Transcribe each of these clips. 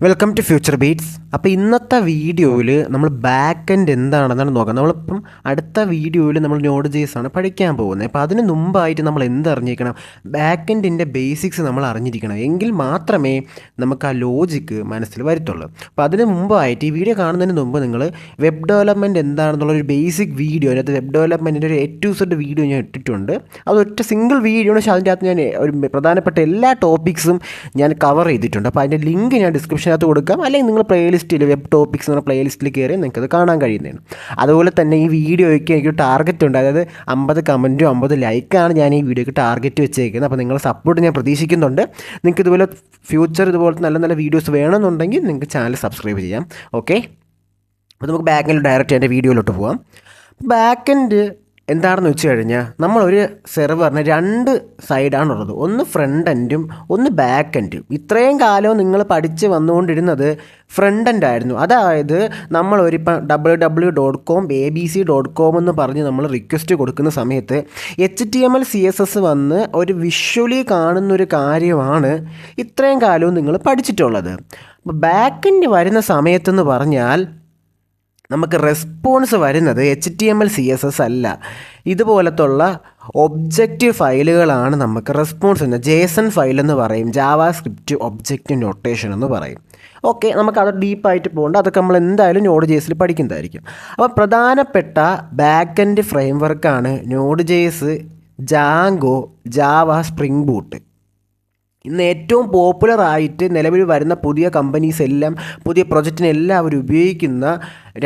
Welcome to future beats. അപ്പോൾ ഇന്നത്തെ വീഡിയോയിൽ നമ്മൾ ബാക്ക് എൻഡ് എന്താണെന്നാണ് നോക്കാം. നമ്മളിപ്പം അടുത്ത വീഡിയോയിൽ നമ്മൾ നോഡ് ജേസ് ആണ് പഠിക്കാൻ പോകുന്നത്. അപ്പോൾ അതിന് മുമ്പായിട്ട് നമ്മൾ എന്തറിഞ്ഞിരിക്കണം, ബാക്ക് എൻഡിൻ്റെ ബേസിക്സ് നമ്മൾ അറിഞ്ഞിരിക്കണം. എങ്കിൽ മാത്രമേ നമുക്ക് ആ ലോജിക്ക് മനസ്സിൽ വരത്തുള്ളൂ. അപ്പോൾ അതിന് മുമ്പായിട്ട് ഈ വീഡിയോ കാണുന്നതിന് മുമ്പ് നിങ്ങൾ വെബ് ഡെവലപ്മെൻറ്റ് എന്താണെന്നുള്ളൊരു ബേസിക് വീഡിയോ, അതിനകത്ത് വെബ് ഡെവലപ്മെൻറ്റിൻ്റെ ഒരു A to Z വീഡിയോ ഞാൻ ഇട്ടിട്ടുണ്ട്. അതൊറ്റ സിംഗിൾ വീഡിയോ ആണ്, പക്ഷേ അതിൻ്റെ അകത്ത് ഞാൻ ഒരു പ്രധാനപ്പെട്ട എല്ലാ ടോപ്പിക്സും ഞാൻ കവർ ചെയ്തിട്ടുണ്ട്. അപ്പോൾ അതിൻ്റെ ലിങ്ക് ഞാൻ ഡിസ്ക്രിപ്ഷനകത്ത് കൊടുക്കാം, അല്ലെങ്കിൽ നിങ്ങൾ പ്ലേലിസ്റ്റിൽ വെബ് ടോപ്പിക്സ് എന്ന പ്ലേലിസ്റ്റിൽ കയറി നിങ്ങൾക്കത് കാണാൻ കഴിയുന്നതാണ്. അതുപോലെ തന്നെ ഈ വീഡിയോയ്ക്ക് എനിക്കൊരു ടാർഗറ്റ് ഉണ്ട്, അതായത് 50 കമൻറ്റും 50 ലൈക്കാണ് ഞാൻ ഈ വീഡിയോയ്ക്ക് ടാർഗറ്റ് വെച്ചേക്കുന്നത്. അപ്പോൾ നിങ്ങളുടെ സപ്പോർട്ട് ഞാൻ പ്രതീക്ഷിക്കുന്നുണ്ട്. നിങ്ങൾക്ക് ഇതുപോലെ ഫ്യൂച്ചർ ഇതുപോലത്തെ നല്ല നല്ല വീഡിയോസ് വേണമെന്നുണ്ടെങ്കിൽ നിങ്ങൾക്ക് ചാനൽ സബ്സ്ക്രൈബ് ചെയ്യാം. ഓക്കെ, അപ്പോൾ നമുക്ക് ബാക്ക് എൻഡ് ഡയറക്റ്റ് എൻ്റെ വീഡിയോയിലോട്ട് പോകാം. ബാക്ക് എൻഡ് എന്താണെന്ന് വെച്ച് കഴിഞ്ഞാൽ, നമ്മളൊരു സെർവറിന് 2 സൈഡാണുള്ളത്. ഒന്ന് ഫ്രണ്ട് എൻഡും ഒന്ന് ബാക്ക് എൻഡും. ഇത്രയും കാലവും നിങ്ങൾ പഠിച്ച് വന്നുകൊണ്ടിരുന്നത് ഫ്രണ്ട് എൻഡ് ആയിരുന്നു. അതായത് നമ്മളൊരിപ്പം www.com abc.com എന്ന് പറഞ്ഞ് നമ്മൾ റിക്വസ്റ്റ് കൊടുക്കുന്ന സമയത്ത് HTML CSS വന്ന് ഒരു വിഷ്വലി കാണുന്നൊരു കാര്യമാണ് ഇത്രയും കാലവും നിങ്ങൾ പഠിച്ചിട്ടുള്ളത്. അപ്പോൾ ബാക്ക് എൻഡ് വരുന്ന സമയത്തെന്ന് പറഞ്ഞാൽ നമുക്ക് റെസ്പോൺസ് വരുന്നത് HTML CSS അല്ല, ഇതുപോലത്തുള്ള ഒബ്ജക്റ്റ് ഫയലുകളാണ് നമുക്ക് റെസ്പോൺസ് വരുന്നത്. JSON ഫയൽ എന്ന് പറയും, ജാവാസ്ക്രിപ്റ്റ് ഒബ്ജക്റ്റ് നൊട്ടേഷൻ എന്ന് പറയും. ഓക്കെ, നമുക്കത് ഡീപ്പായിട്ട് പോകേണ്ട, അതൊക്കെ നമ്മൾ എന്തായാലും നോഡ് ജേസിൽ പഠിക്കുന്നതായിരിക്കും. അപ്പോൾ പ്രധാനപ്പെട്ട ബാക്ക് എൻഡ് ഫ്രെയിം വർക്കാണ് node JS, Django, Java, spring boot. ഇന്ന് ഏറ്റവും പോപ്പുലറായിട്ട് നിലവിൽ വരുന്ന പുതിയ കമ്പനീസ് എല്ലാം, പുതിയ പ്രൊജക്റ്റിനെല്ലാം അവർ ഉപയോഗിക്കുന്ന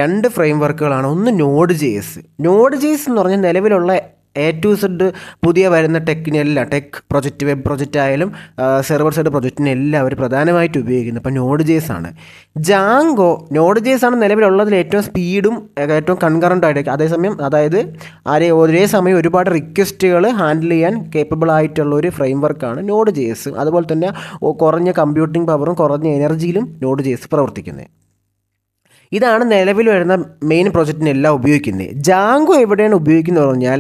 2 ഫ്രെയിം വർക്കുകളാണ്. ഒന്ന് നോഡ് ജേസ്. നോഡ് ജേസ് എന്ന് പറഞ്ഞാൽ നിലവിലുള്ള A to Z പുതിയ വരുന്ന ടെക് പ്രൊജക്റ്റ്, വെബ് പ്രൊജക്റ്റ് ആയാലും സെർവർ സൈഡ് പ്രൊജക്റ്റിനെല്ലാം അവർ പ്രധാനമായിട്ട് ഉപയോഗിക്കുന്നത് ഇപ്പോൾ നോഡ് ജേസ് ആണ്. ജാങ്കോ, നോഡ് ജേസ് ആണ് നിലവിലുള്ളതിൽ ഏറ്റവും സ്പീഡും ഏറ്റവും കൺകറൻ്റ് ആയിട്ട്, അതേസമയം അതായത് ഒരേ സമയം ഒരുപാട് റിക്വസ്റ്റുകൾ ഹാൻഡിൽ ചെയ്യാൻ കേപ്പബിൾ ആയിട്ടുള്ള ഒരു ഫ്രെയിം വർക്കാണ് നോഡ് ജേസ്. അതുപോലെ തന്നെ കുറഞ്ഞ കമ്പ്യൂട്ടിംഗ് പവറും കുറഞ്ഞ എനർജിയിലും നോഡ് ജേസ് പ്രവർത്തിക്കുന്നത്. ഇതാണ് നിലവിൽ വരുന്ന മെയിൻ പ്രൊജക്റ്റിനെല്ലാം ഉപയോഗിക്കുന്നത്. ജാങ്കോ എവിടെയാണ് ഉപയോഗിക്കുന്നത് പറഞ്ഞാൽ,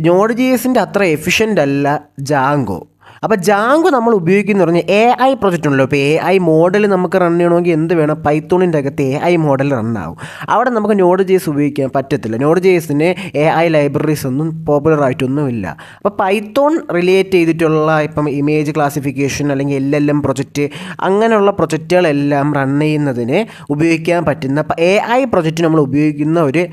നോഡ് ജേസിൻ്റെ അത്ര എഫിഷ്യൻ്റ് അല്ല ജാങ്കോ. അപ്പോൾ ജാങ്കോ നമ്മൾ ഉപയോഗിക്കുന്നത് പറഞ്ഞാൽ AI പ്രൊജക്റ്റ് ഉണ്ടല്ലോ. ഇപ്പോൾ AI മോഡൽ നമുക്ക് റൺ ചെയ്യണമെങ്കിൽ എന്ത് വേണം, പൈത്തോണിൻ്റെ അകത്ത് AI മോഡൽ റണ്ണാവും. അവിടെ നമുക്ക് നോഡ് ജേസ് ഉപയോഗിക്കാൻ പറ്റത്തില്ല. നോഡ് ജേസിന് AI ലൈബ്രറീസ് ഒന്നും പോപ്പുലറായിട്ടൊന്നുമില്ല. അപ്പോൾ പൈത്തോൺ റിലേറ്റ് ചെയ്തിട്ടുള്ള ഇപ്പം ഇമേജ് ക്ലാസിഫിക്കേഷൻ അല്ലെങ്കിൽ LLM പ്രൊജക്റ്റ്, അങ്ങനെയുള്ള പ്രൊജക്റ്റുകളെല്ലാം റൺ ചെയ്യുന്നതിന് ഉപയോഗിക്കാൻ പറ്റുന്ന AI പ്രൊജക്റ്റ് നമ്മൾ ഉപയോഗിക്കുന്ന ഒരു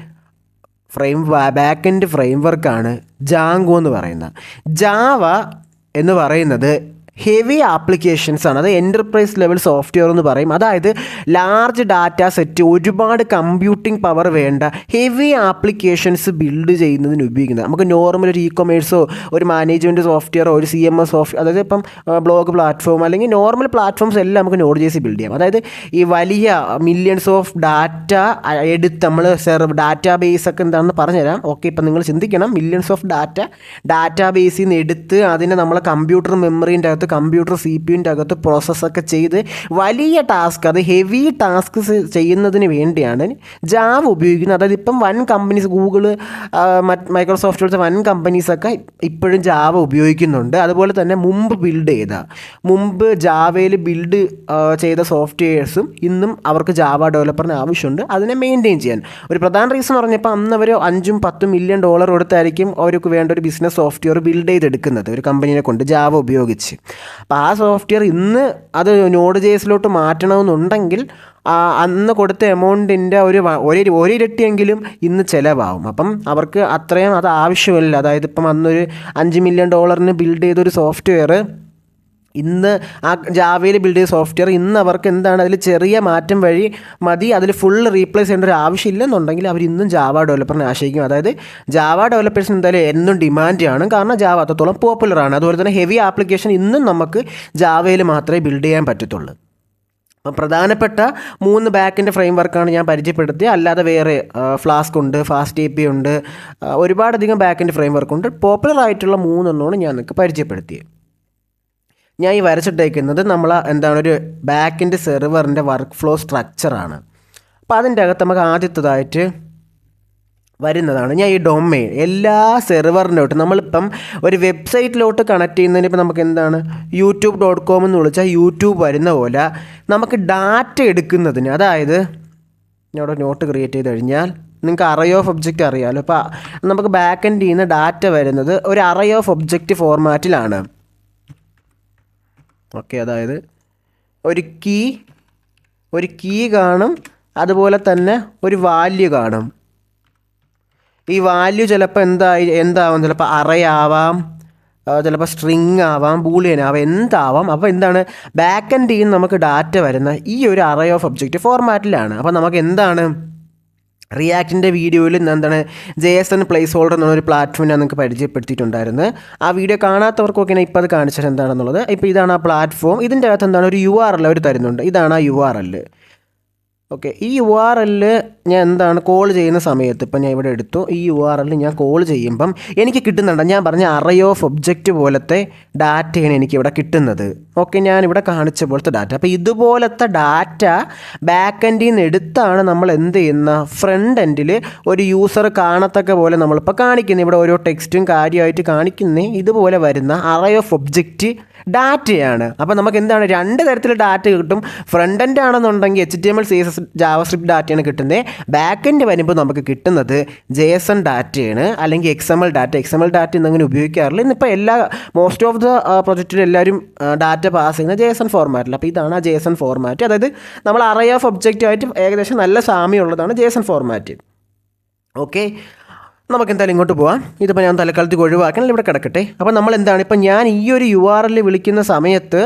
ബാക്ക് എൻഡ് ഫ്രെയിം വർക്കാണ് ജാങ്കോ എന്ന് പറയുന്നത്. ജാവ എന്ന് പറയുന്നത് ഹെവി ആപ്ലിക്കേഷൻസ് ആണ്. അത് എൻ്റർപ്രൈസ് ലെവൽ സോഫ്റ്റ്വെയർ എന്ന് പറയും. അതായത് ലാർജ് ഡാറ്റ സെറ്റ്, ഒരുപാട് കമ്പ്യൂട്ടിംഗ് പവർ വേണ്ട ഹെവി ആപ്ലിക്കേഷൻസ് ബിൽഡ് ചെയ്യുന്നതിന് ഉപയോഗിക്കുന്നത്. നമുക്ക് നോർമൽ ഒരു ഇ-കൊമേഴ്സോ ഒരു മാനേജ്മെൻറ്റ് സോഫ്റ്റ്വെയറോ ഒരു CMS സോഫ്റ്റ്വെയർ, അതായത് ഇപ്പം ബ്ലോഗ് പ്ലാറ്റ്ഫോം അല്ലെങ്കിൽ നോർമൽ പ്ലാറ്റ്ഫോംസ് എല്ലാം നമുക്ക് നോഡ് ജേസ് ബിൽഡ് ചെയ്യാം. അതായത് ഈ വലിയ മില്യൺസ് ഓഫ് ഡാറ്റ എടുത്ത് നമ്മൾ ഡാറ്റാ ബേസ് ഒക്കെ എന്താണെന്ന് പറഞ്ഞുതരാം. ഓക്കെ, ഇപ്പം നിങ്ങൾ ചിന്തിക്കണം, മില്യൺസ് ഓഫ് ഡാറ്റാ ബേസിൽ നിന്ന് എടുത്ത് അതിനെ നമ്മളെ കമ്പ്യൂട്ടർ മെമ്മറീൻ്റെ അകത്ത്, കമ്പ്യൂട്ടർ CPUൻ്റെ അകത്ത് പ്രോസസ്സൊക്കെ ചെയ്ത് വലിയ ടാസ്ക്, അത് ഹെവി ടാസ്ക് ചെയ്യുന്നതിന് വേണ്ടിയാണ് ജാവ ഉപയോഗിക്കുന്നത്. അതായത് ഇപ്പം വൻ കമ്പനീസ്, ഗൂഗിള്, മൈക്രോസോഫ്റ്റ് പോലത്തെ വൻ കമ്പനീസൊക്കെ ഇപ്പോഴും ജാവ ഉപയോഗിക്കുന്നുണ്ട്. അതുപോലെ തന്നെ മുമ്പ് ജാവയിൽ ബിൽഡ് ചെയ്ത സോഫ്റ്റ്വെയർസും ഇന്നും അവർക്ക് ജാവ ഡെവലപ്പറിന് ആവശ്യമുണ്ട് അതിനെ മെയിൻറ്റെയിൻ ചെയ്യാൻ. ഒരു പ്രധാന റീസൺ പറഞ്ഞപ്പോൾ അന്ന് അവർ $5-10 മില്യൺ കൊടുത്തായിരിക്കും അവർക്ക് വേണ്ട ഒരു ബിസിനസ് സോഫ്റ്റ്വെയർ ബിൽഡ് ചെയ്തെടുക്കുന്നത് ഒരു കമ്പനീനെ കൊണ്ട് ജാവ ഉപയോഗിച്ച്. അപ്പോൾ ആ സോഫ്റ്റ്വെയർ ഇന്ന് അത് നോഡ് ജേസിലോട്ട് മാറ്റണമെന്നുണ്ടെങ്കിൽ അന്ന് കൊടുത്ത എമൗണ്ടിൻ്റെ ഒരു ഇരട്ടിയെങ്കിലും ഇന്ന് ചിലവാകും. അപ്പം അവർക്ക് അത്രയും അത് ആവശ്യമില്ല. അതായത് ഇപ്പം അന്നൊരു $5 മില്യൺ ബിൽഡ് ചെയ്തൊരു സോഫ്റ്റ്വെയർ ഇന്ന് ആ ജാവയിൽ ബിൽഡ് ചെയ്ത സോഫ്റ്റ്വെയർ ഇന്ന് അവർക്ക് എന്താണ്, അതിൽ ചെറിയ മാറ്റം വഴി മതി, അതിൽ ഫുൾ റീപ്ലേസ് ചെയ്യേണ്ട ഒരു ആവശ്യമില്ലെന്നുണ്ടെങ്കിൽ അവർ ഇന്നും ജാവ ഡെവലപ്പറിനെ ആശ്രയിക്കും. അതായത് ജാവ ഡെവലപ്പേഴ്സിന് എന്തായാലും എന്നും ഡിമാൻഡാണ്, കാരണം ജാവ അത്രത്തോളം പോപ്പുലറാണ്. അതുപോലെ തന്നെ ഹെവി ആപ്ലിക്കേഷൻ ഇന്നും നമുക്ക് ജാവയിൽ മാത്രമേ ബിൽഡ് ചെയ്യാൻ പറ്റത്തുള്ളൂ. അപ്പം പ്രധാനപ്പെട്ട 3 ബാക്കിൻ്റെ ഫ്രെയിം വർക്കാണ് ഞാൻ പരിചയപ്പെടുത്തിയത്. അല്ലാതെ വേറെ ഫ്ലാസ്ക് ഉണ്ട്, ഫാസ്റ്റ് API ഉണ്ട്, ഒരുപാടധികം ബാക്കിൻ്റെ ഫ്രെയിം വർക്കുണ്ട്. പോപ്പുലറായിട്ടുള്ള 3 ഞാൻ നിങ്ങൾക്ക് പരിചയപ്പെടുത്തിയത്. ഞാൻ ഈ വരച്ചിട്ടേക്കുന്നത് ഒരു ബാക്കിൻ്റെ സെർവറിൻ്റെ വർക്ക് ഫ്ലോ സ്ട്രക്ചറാണ്. അപ്പോൾ അതിൻ്റെ അകത്ത് നമുക്ക് ആദ്യത്തേതായിട്ട് വരുന്നതാണ്. ഞാൻ ഈ ഡൊമെയിൻ എല്ലാ സെർവറിലോട്ട് നമ്മളിപ്പം ഒരു വെബ്സൈറ്റിലോട്ട് കണക്ട് ചെയ്യുന്നതിന് ഇപ്പം നമുക്ക് എന്താണ് youtube.com എന്ന് വിളിച്ചാൽ യൂട്യൂബ് വരുന്ന പോലെ നമുക്ക് ഡാറ്റ എടുക്കുന്നതിന്, അതായത് ഞാൻ ഇവിടെ നോട്ട് ക്രിയേറ്റ് ചെയ്ത് കഴിഞ്ഞാൽ നിങ്ങൾക്ക് അറേ ഓഫ് ഒബ്ജക്റ്റ് അറിയാമല്ലോ. അപ്പോൾ നമുക്ക് ബാക്ക് എൻഡ് ചെയ്യുന്ന ഡാറ്റ വരുന്നത് ഒരു അറേ ഓഫ് ഒബ്ജക്റ്റ് ഫോർമാറ്റിലാണ്. ഓക്കെ, അതായത് ഒരു കീ കാണും, അതുപോലെ തന്നെ ഒരു വാല്യൂ കാണും. ഈ വാല്യൂ ചിലപ്പോൾ എന്താവാം, ചിലപ്പോൾ അറേ ആവാം, ചിലപ്പോൾ സ്ട്രിങ് ആവാം, ബൂളിയൻ ആവാം, എന്താവാം. അപ്പോൾ എന്താണ് ബാക്ക് എൻഡ് ചെയ്യുന്ന നമുക്ക് ഡാറ്റ വരുന്ന ഈ ഒരു അറേ ഓഫ് ഒബ്ജക്റ്റ് ഫോർമാറ്റിലാണ്. അപ്പോൾ നമുക്ക് എന്താണ് റിയാക്റ്റിൻ്റെ വീഡിയോയിൽ എന്താണ് JSON പ്ലേസ് ഹോൾഡർ എന്നൊരു പ്ലാറ്റ്ഫോം ഞാൻ നിങ്ങൾക്ക് പരിചയപ്പെടുത്തിയിട്ടുണ്ടായിരുന്നു. ആ വീഡിയോ കാണാത്തവർക്കൊക്കെ ഇപ്പോൾ അത് കാണിച്ചത് എന്താണെന്നുള്ളത്. ഇപ്പോൾ ഇതാണ് ആ പ്ലാറ്റ്ഫോം. ഇതിൻ്റെ അകത്ത് എന്താണ് ഒരു URL അവർ തരുന്നുണ്ട്. ഇതാണ് ആ URL. ഓക്കെ, ഈ URL ഞാൻ എന്താണ് കോൾ ചെയ്യുന്ന സമയത്ത് ഇപ്പം ഞാൻ ഇവിടെ എടുത്തു. ഈ URL ഞാൻ കോൾ ചെയ്യുമ്പം എനിക്ക് കിട്ടുന്നുണ്ട്, ഞാൻ പറഞ്ഞ അറേ ഓഫ് ഒബ്ജക്റ്റ് പോലത്തെ ഡാറ്റയാണ് എനിക്കിവിടെ കിട്ടുന്നത്. ഓക്കെ, ഞാനിവിടെ കാണിച്ച പോലത്തെ ഡാറ്റ. അപ്പോൾ ഇതുപോലത്തെ ഡാറ്റ ബാക്ക് എൻഡിൽ നിന്ന് എടുത്താണ് നമ്മൾ എന്ത് ചെയ്യുന്ന ഫ്രണ്ട് എൻഡിൽ ഒരു യൂസർ കാണത്തക്ക പോലെ നമ്മളിപ്പോൾ കാണിക്കുന്നത്. ഇവിടെ ഓരോ ടെക്സ്റ്റും കാര്യമായിട്ട് കാണിക്കുന്ന ഇതുപോലെ വരുന്ന അറേ ഓഫ് ഒബ്ജക്റ്റ് ഡാറ്റയാണ്. അപ്പോൾ നമുക്ക് എന്താണ് രണ്ട് തരത്തിൽ ഡാറ്റ കിട്ടും. ഫ്രണ്ട് എൻഡ് ആണെന്നുണ്ടെങ്കിൽ HTML CSS ജാവാസ്ക്രിപ്റ്റ് ഡാറ്റയാണ് കിട്ടുന്നത്. ബാക്ക് എൻഡ് വരുമ്പോൾ നമുക്ക് കിട്ടുന്നത് JSON ഡാറ്റയാണ്, അല്ലെങ്കിൽ XML ഡാറ്റ ഇന്നങ്ങനെ ഉപയോഗിക്കാറില്ല. ഇന്നിപ്പോൾ മോസ്റ്റ് ഓഫ് ദ പ്രൊജക്റ്റിൽ എല്ലാവരും ഡാറ്റ പാസ് ചെയ്യുന്ന JSON ഫോർമാറ്റിൽ. അപ്പോൾ ഇതാണ് ആ JSON ഫോർമാറ്റ്. അതായത് നമ്മൾ അറേ ഓഫ് ഒബ്ജക്റ്റുമായിട്ട് ഏകദേശം നല്ല സാമ്യമുള്ളതാണ് JSON ഫോർമാറ്റ്. ഓക്കെ, നമുക്ക് എന്തായാലും ഇങ്ങോട്ട് പോകാം. ഇതിപ്പോൾ ഞാൻ തൽക്കാലത്തേക്ക് ഒഴിവാക്കണം, ഇവിടെ കിടക്കട്ടെ. അപ്പോൾ നമ്മൾ എന്താണ് ഇപ്പം ഞാൻ ഈ ഒരു URL വിളിക്കുന്ന സമയത്ത്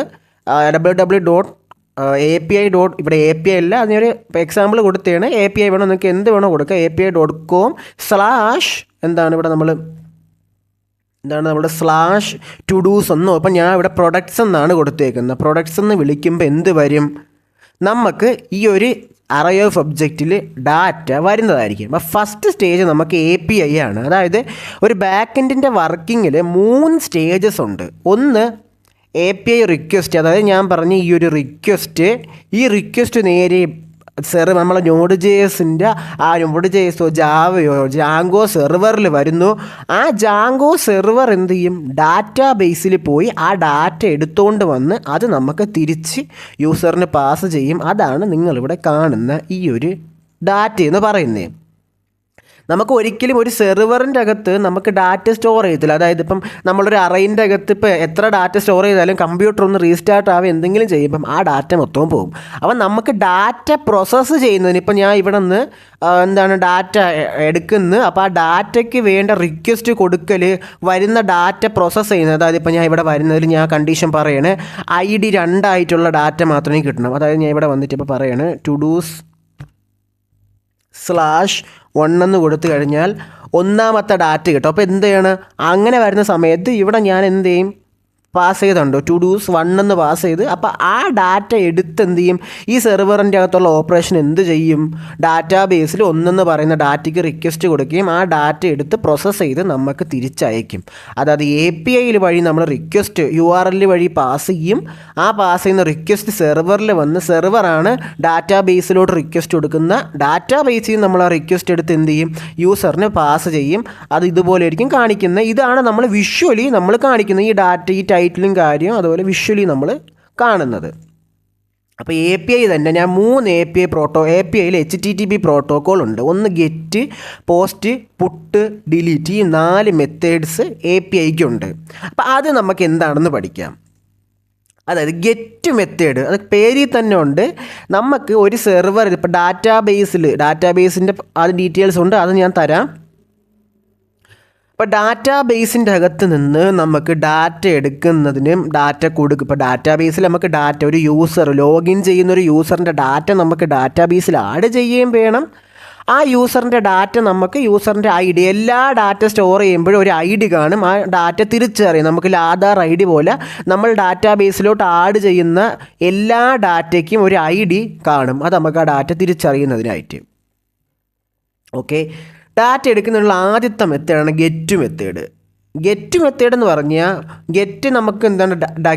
www.api. ഇവിടെ API അല്ല, അതിനൊരു എക്സാമ്പിൾ കൊടുത്തതാണ്. API വേണോ, നിങ്ങൾക്ക് എന്ത് വേണോ കൊടുക്കുക. api.com/ എന്താണ് ഇവിടെ നമ്മുടെ /to-dos എന്നോ. അപ്പം ഞാൻ ഇവിടെ പ്രൊഡക്ട്സ് എന്നാണ് കൊടുത്തേക്കുന്നത്. പ്രൊഡക്ട്സ് എന്ന് വിളിക്കുമ്പോൾ എന്ത് വരും, നമുക്ക് ഈ ഒരു അറേ ഓഫ് ഒബ്ജക്റ്റിൽ ഡാറ്റ വരുന്നതായിരിക്കും. അപ്പോൾ ഫസ്റ്റ് സ്റ്റേജ് നമുക്ക് API ആണ്. അതായത് ഒരു ബാക്ക് എൻഡിൻ്റെ വർക്കിങ്ങിൽ 3 സ്റ്റേജസ് ഉണ്ട്. ഒന്ന് API റിക്വസ്റ്റ്, അതായത് ഞാൻ പറഞ്ഞ ഈ ഒരു റിക്വസ്റ്റ് നേരെ നമ്മളെ Node.js ജാവയോ ജാങ്കോ സെർവറിൽ വരുന്നു. ആ ജാങ്കോ സെർവർ എന്ത് ചെയ്യും, ഡാറ്റാ ബേസിൽ പോയി ആ ഡാറ്റ എടുത്തുകൊണ്ട് വന്ന് അത് നമുക്ക് തിരിച്ച് യൂസറിന് പാസ് ചെയ്യും. അതാണ് നിങ്ങളിവിടെ കാണുന്ന ഈ ഒരു ഡാറ്റ എന്ന് പറയുന്നത്. നമുക്ക് ഒരിക്കലും ഒരു സെർവറിൻ്റെ അകത്ത് നമുക്ക് ഡാറ്റ സ്റ്റോർ ചെയ്തില്ല. അതായത് ഇപ്പം നമ്മളൊരു അറേൻ്റെ അകത്ത് ഇപ്പോൾ എത്ര ഡാറ്റ സ്റ്റോർ ചെയ്താലും കമ്പ്യൂട്ടർ ഒന്ന് റീസ്റ്റാർട്ട് ആവുക എന്തെങ്കിലും ചെയ്യുമ്പം ആ ഡാറ്റ മൊത്തവും പോകും. അപ്പം നമുക്ക് ഡാറ്റ പ്രോസസ്സ് ചെയ്യുന്നതിന് ഇപ്പം ഞാൻ ഇവിടെ നിന്ന് ഡാറ്റ എടുക്കുന്നു. അപ്പോൾ ആ ഡാറ്റയ്ക്ക് വേണ്ട റിക്വസ്റ്റ് കൊടുക്കൽ, വരുന്ന ഡാറ്റ പ്രോസസ്സ് ചെയ്യുന്നത്, അതായത് ഇപ്പം ഞാൻ ഇവിടെ വരുന്നതിൽ ഞാൻ കണ്ടീഷൻ പറയണേ ID 2 ഡാറ്റ മാത്രമേ കിട്ടണം. അതായത് ഞാൻ ഇവിടെ വന്നിട്ട് ഇപ്പോൾ പറയണേ to-dos/1 എന്ന് കൊടുത്തു കഴിഞ്ഞാൽ ഒന്നാമത്തെ ഡാറ്റ കിട്ടും. അപ്പോൾ എന്ത് ചെയ്യണം, അങ്ങനെ വരുന്ന സമയത്ത് ഇവിടെ ഞാൻ എന്ത് ചെയ്യും, പാസ് ചെയ്തുണ്ടോ to-dos/1 എന്ന് പാസ് ചെയ്ത്. അപ്പോൾ ആ ഡാറ്റ എടുത്ത് എന്ത് ചെയ്യും, ഈ സെർവറിൻ്റെ അകത്തുള്ള ഓപ്പറേഷൻ എന്ത് ചെയ്യും, ഡാറ്റാ ബേസിൽ 1 പറയുന്ന ഡാറ്റയ്ക്ക് റിക്വസ്റ്റ് കൊടുക്കുകയും ആ ഡാറ്റ എടുത്ത് പ്രോസസ്സ് ചെയ്ത് നമുക്ക് തിരിച്ചയക്കും. അതായത് API വഴി നമ്മൾ റിക്വസ്റ്റ് URL വഴി പാസ് ചെയ്യും. ആ പാസ് ചെയ്യുന്ന റിക്വസ്റ്റ് സെർവറിൽ വന്ന് സെർവറാണ് ഡാറ്റാ ബേസിലോട്ട് റിക്വസ്റ്റ് കൊടുക്കുന്ന. ഡാറ്റാ ബേസിൽ നമ്മൾ ആ റിക്വസ്റ്റ് എടുത്ത് എന്ത് ചെയ്യും, യൂസറിന് പാസ് ചെയ്യും. അത് ഇതുപോലെ ആയിരിക്കും കാണിക്കുന്നത്. ഇതാണ് നമ്മൾ വിഷ്വലി നമ്മൾ കാണിക്കുന്നത്. ഈ ഡാറ്റ, ഈ ടൈറ്റിലും കാര്യം അതുപോലെ വിഷ്വലി നമ്മൾ കാണുന്നത്. അപ്പോൾ API തന്നെ ഞാൻ 3 APIയിൽ HTTP പ്രോട്ടോക്കോൾ ഉണ്ട്. ഒന്ന് ഗെറ്റ്, പോസ്റ്റ്, പുട്ട്, ഡിലീറ്റ്, ഈ 4 മെത്തേഡ്സ് APIക്കുണ്ട്. അപ്പോൾ അത് നമുക്ക് എന്താണെന്ന് പഠിക്കാം. അതായത് ഗെറ്റ് മെത്തേഡ്, അത് പേരിൽ തന്നെ ഉണ്ട്. നമുക്ക് ഒരു സെർവർ ഇപ്പോൾ ഡാറ്റാബേസിൻ്റെ അത് ഡീറ്റെയിൽസ് ഉണ്ട്, അത് ഞാൻ തരാം. ഇപ്പോൾ ഡാറ്റാ ബേസിൻ്റെ അകത്ത് നിന്ന് നമുക്ക് ഡാറ്റ എടുക്കുന്നതിനും ഡാറ്റ കൊടുക്കും. ഇപ്പോൾ ഡാറ്റാ ബേസിൽ നമുക്ക് ഡാറ്റ, ഒരു യൂസർ ലോഗിൻ ചെയ്യുന്ന ഒരു യൂസറിൻ്റെ ഡാറ്റ നമുക്ക് ഡാറ്റാ ബേസിൽ ആഡ് ചെയ്യുകയും വേണം. ആ യൂസറിൻ്റെ ഡാറ്റ നമുക്ക് യൂസറിൻ്റെ ID, എല്ലാ ഡാറ്റ സ്റ്റോർ ചെയ്യുമ്പോഴും ഒരു ID കാണും. ആ ഡാറ്റ തിരിച്ചറിയും. നമുക്ക് ആധാർ ID പോലെ നമ്മൾ ഡാറ്റാ ബേസിലോട്ട് ആഡ് ചെയ്യുന്ന എല്ലാ ഡാറ്റയ്ക്കും ഒരു ID കാണും. അത് നമുക്ക് ആ ഡാറ്റ തിരിച്ചറിയുന്നതിനായിട്ട്. ഓക്കെ, ഡാറ്റ എടുക്കുന്നതിനുള്ള ആദ്യത്തെ മെത്തേഡാണ് ഗെറ്റ് മെത്തേഡ്. ഗെറ്റ് മെത്തേഡ് എന്ന് പറഞ്ഞാൽ നമുക്ക്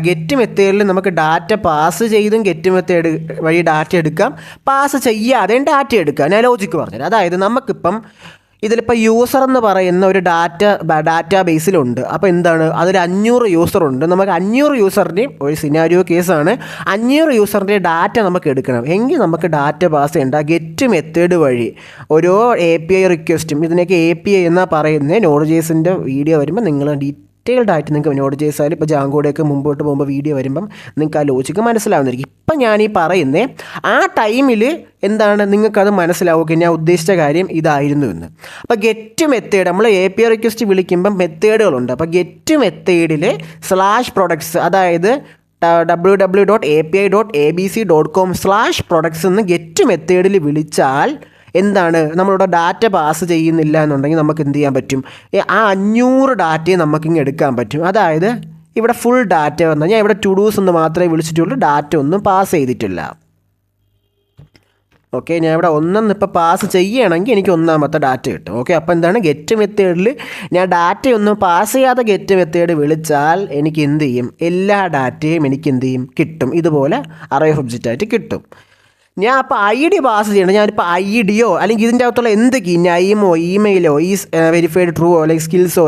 ഗെറ്റ് മെത്തേഡിൽ നമുക്ക് ഡാറ്റ പാസ് ചെയ്തും ഗെറ്റ് മെത്തേഡ് വഴി ഡാറ്റ എടുക്കാം, പാസ് ചെയ്യാതെയും ഡാറ്റ എടുക്കാം. ഞാൻ ലോജിക്ക് പറഞ്ഞുതരാം. അതായത് നമുക്കിപ്പം ഇതിലിപ്പോൾ യൂസർ എന്ന് പറയുന്ന ഒരു ഡാറ്റാ ബേസിലുണ്ട്. അപ്പോൾ എന്താണ്, അതിൽ 500 യൂസറുണ്ട്. നമുക്ക് 500 യൂസറിൻ്റെയും ഒരു സിനാരിയോ കേസാണ്. 500 യൂസറിൻ്റെ ഡാറ്റ നമുക്ക് എടുക്കണം എങ്കിൽ നമുക്ക് ഡാറ്റ പാസ് ചെയ്യേണ്ട ഗെറ്റ് മെത്തേഡ് വഴി ഓരോ API റിക്വസ്റ്റും, ഇതിനൊക്കെ API എന്നാണ് പറയുന്നത്. Node.jsൻ്റെ വീഡിയോ വരുമ്പോൾ നിങ്ങൾ ഡീറ്റെയിൽഡ് ആയിട്ട് നിങ്ങൾക്ക് Node.js ആയാലും ഇപ്പോൾ ജാങ്കോടെയൊക്കെ മുമ്പോട്ട് പോകുമ്പോൾ വീഡിയോ വരുമ്പം നിങ്ങൾക്ക് ആ ലോജിക്ക് മനസ്സിലാവുന്നതായിരിക്കും. ഇപ്പം ഞാൻ ഈ പറയുന്നത് ആ ടൈമിൽ എന്താണ് നിങ്ങൾക്കത് മനസ്സിലാവുക ഞാൻ ഉദ്ദേശിച്ച കാര്യം ഇതായിരുന്നു എന്ന്. അപ്പോൾ ഗെറ്റ് മെത്തേഡ് നമ്മൾ API റിക്വസ്റ്റ് വിളിക്കുമ്പം മെത്തേഡുകളുണ്ട്. അപ്പോൾ ഗെറ്റ് മെത്തേഡിൽ /products അതായത് www.api.abc.com/products എന്ന് ഗെറ്റ് മെത്തേഡിൽ വിളിച്ചാൽ എന്താണ്, നമ്മളിവിടെ ഡാറ്റ പാസ് ചെയ്യുന്നില്ല എന്നുണ്ടെങ്കിൽ നമുക്ക് എന്ത് ചെയ്യാൻ പറ്റും, ആ 500 ഡാറ്റയെ നമുക്കിങ്ങ് എടുക്കാൻ പറ്റും. അതായത് ഇവിടെ ഫുൾ ഡാറ്റ വന്നാൽ ഞാൻ ഇവിടെ ടുഡൂസ് എന്ന് മാത്രമേ വിളിച്ചിട്ടുള്ളൂ, ഡാറ്റ ഒന്നും പാസ് ചെയ്തിട്ടില്ല. ഓക്കെ, ഞാൻ ഇവിടെ ഇപ്പോൾ പാസ് ചെയ്യുകയാണെങ്കിൽ എനിക്ക് ഒന്നാമത്തെ ഡാറ്റ കിട്ടും. ഓക്കെ, അപ്പോൾ എന്താണ് ഗെറ്റ് മെത്തേഡിൽ ഞാൻ ഡാറ്റയൊന്നും പാസ് ചെയ്യാതെ ഗെറ്റ് മെത്തേഡ് വിളിച്ചാൽ എനിക്ക് എന്ത് ചെയ്യും, എല്ലാ ഡാറ്റയും എനിക്ക് എന്ത് ചെയ്യും, കിട്ടും. ഇതുപോലെ അറേ ഓഫ് ഒബ്ജക്റ്റായിട്ട് കിട്ടും. ഞാൻ അപ്പോൾ ID പാസ് ചെയ്യണം. ഞാനിപ്പോൾ IDയോ അല്ലെങ്കിൽ ഇതിൻ്റെ അകത്തുള്ള എന്ത് കീ, നൈമോ ഇമെയിലോ വെരിഫൈഡ് ട്രൂ അല്ലെങ്കിൽ സ്കിൽസോ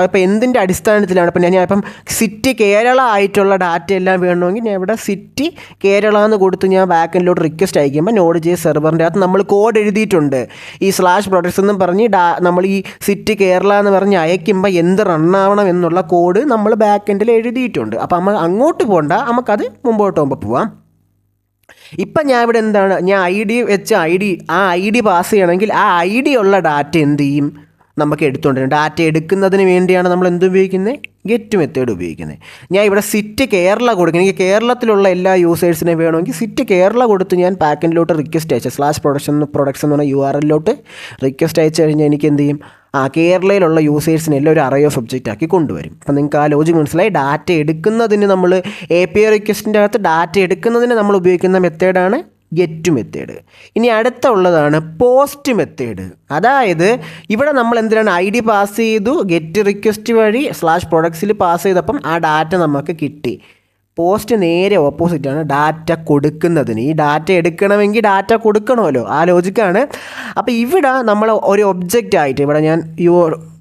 ഇപ്പോൾ എന്തിൻ്റെ അടിസ്ഥാനത്തിലാണ്. ഇപ്പം ഞാനിപ്പം സിറ്റി കേരള ആയിട്ടുള്ള ഡാറ്റ എല്ലാം വേണമെങ്കിൽ ഞാൻ ഇവിടെ സിറ്റി കേരള എന്ന് കൊടുത്ത് ഞാൻ ബാക്കെൻഡിലോട്ട് റിക്വസ്റ്റ് അയക്കുമ്പോൾ Node.js സെർവറിൻ്റെ അകത്ത് നമ്മൾ കോഡ് എഴുതിയിട്ടുണ്ട്. ഈ /products എന്നും പറഞ്ഞ് നമ്മൾ ഈ സിറ്റി കേരള എന്ന് പറഞ്ഞ് അയക്കുമ്പോൾ എന്ത് റണ്ണാവണം എന്നുള്ള കോഡ് നമ്മൾ ബാക്കെൻഡിൽ എഴുതിയിട്ടുണ്ട്. അപ്പോൾ നമ്മൾ അങ്ങോട്ട് പോകണ്ട, നമുക്കത് മുമ്പോട്ട് പോകുമ്പോൾ പോവാം. ഇപ്പം ഞാൻ ഇവിടെ എന്താണ്, ഞാൻ ID വെച്ച് ആ ID പാസ് ചെയ്യണമെങ്കിൽ ആ ID ഉള്ള ഡാറ്റ എന്ത് ചെയ്യും, നമുക്ക് എടുത്തുകൊണ്ട് വരും. ഡാറ്റ എടുക്കുന്നതിന് വേണ്ടിയാണ് നമ്മൾ എന്ത് ഉപയോഗിക്കുന്നത്, ഗെറ്റ് മെത്തേഡ് ഉപയോഗിക്കുന്നത്. ഞാൻ ഇവിടെ സിറ്റ് കേരള കൊടുക്കണം. എനിക്ക് കേരളത്തിലുള്ള എല്ലാ യൂസേഴ്സിനെ വേണമെങ്കിൽ സിറ്റ് കേരള കൊടുത്ത് ഞാൻ ബാക്കെൻഡിലോട്ട് റിക്വസ്റ്റ് അയച്ചു /products എന്ന് പറഞ്ഞ URL-ലോട്ട് റിക്വസ്റ്റ് അയച്ചു കഴിഞ്ഞാൽ എനിക്ക് എന്ത് ചെയ്യും, കേരളയിലുള്ള യൂസേഴ്സിനെല്ലാം ഒരു അറേ ഓഫ് ഒബ്ജക്റ്റ് ആക്കി കൊണ്ടുവരും. അപ്പം നിങ്ങൾക്ക് ആ ലോജിക് മനസ്സിലായി. ഡാറ്റ എടുക്കുന്നതിന് നമ്മൾ API റിക്വസ്റ്റിൻ്റെ അകത്ത് ഡാറ്റ എടുക്കുന്നതിന് നമ്മൾ ഉപയോഗിക്കുന്ന മെത്തേഡാണ് ഗെറ്റ് മെത്തേഡ്. ഇനി അടുത്ത ഉള്ളതാണ് പോസ്റ്റ് മെത്തേഡ്. അതായത് ഇവിടെ നമ്മൾ എന്തിനാണ് ID പാസ് ചെയ്തു, ഗെറ്റ് റിക്വസ്റ്റ് വഴി /productsൽ പാസ് ചെയ്തപ്പം ആ ഡാറ്റ നമുക്ക് കിട്ടി. പോസ്റ്റ് നേരെ ഓപ്പോസിറ്റാണ് ഡാറ്റ കൊടുക്കുന്നതിന്. ഈ ഡാറ്റ എടുക്കണമെങ്കിൽ ഡാറ്റ കൊടുക്കണമല്ലോ, ആ ലോജിക്കാണ്. അപ്പോൾ ഇവിടെ നമ്മൾ ഒരു ഒബ്ജക്റ്റ് ആയിട്ട്, ഇവിടെ ഞാൻ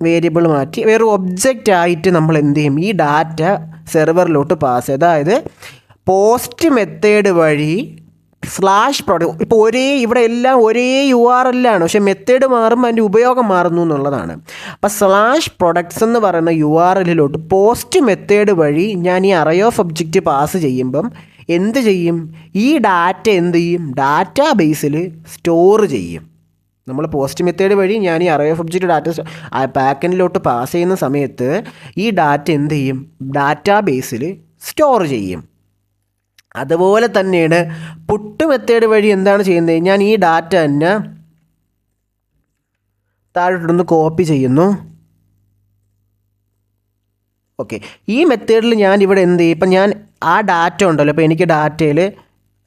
വേരിയബിൾ മാറ്റി വേറെ ഒബ്ജക്റ്റ് ആയിട്ട് നമ്മൾ എന്ത് ചെയ്യും, ഈ ഡാറ്റ സെർവറിലോട്ട് പാസ്. അതായത് പോസ്റ്റ് മെത്തേഡ് വഴി /products ഇപ്പോൾ ഇവിടെ എല്ലാം ഒരേ URL-ലാണ്, പക്ഷേ മെത്തേഡ് മാറുമ്പോൾ അതിൻ്റെ ഉപയോഗം മാറുന്നു എന്നുള്ളതാണ്. അപ്പോൾ /products എന്ന് പറയുന്ന URL-ലോട്ട് പോസ്റ്റ് മെത്തേഡ് വഴി ഞാൻ ഈ അറേ ഓഫ് ഒബ്ജക്റ്റ് പാസ് ചെയ്യുമ്പം എന്ത് ചെയ്യും, ഈ ഡാറ്റ എന്ത് ചെയ്യും, ഡാറ്റാ ബേസിൽ സ്റ്റോർ ചെയ്യും. നമ്മൾ പോസ്റ്റ് മെത്തേഡ് വഴി ഞാൻ ഈ അറേ ഓഫ് ഒബ്ജക്റ്റ് ഡാറ്റ ബാക്കെൻഡിലോട്ട് പാസ് ചെയ്യുന്ന സമയത്ത് ഈ ഡാറ്റ എന്ത് ചെയ്യും, ഡാറ്റാ ബേസിൽ സ്റ്റോർ ചെയ്യും. അതുപോലെ തന്നെയാണ് പുട്ട് മെത്തേഡ് വഴി എന്താണ് ചെയ്യുന്നത്, ഞാൻ ഈ ഡാറ്റ തന്നെ താഴോട്ടൊന്ന് കോപ്പി ചെയ്യുന്നു. ഓക്കെ, ഈ മെത്തേഡിൽ ഞാൻ ഇവിടെ എന്ത് ചെയ്യും, ഇപ്പം ഞാൻ ആ ഡാറ്റ ഉണ്ടല്ലോ, ഇപ്പോൾ എനിക്ക് ഡാറ്റയിൽ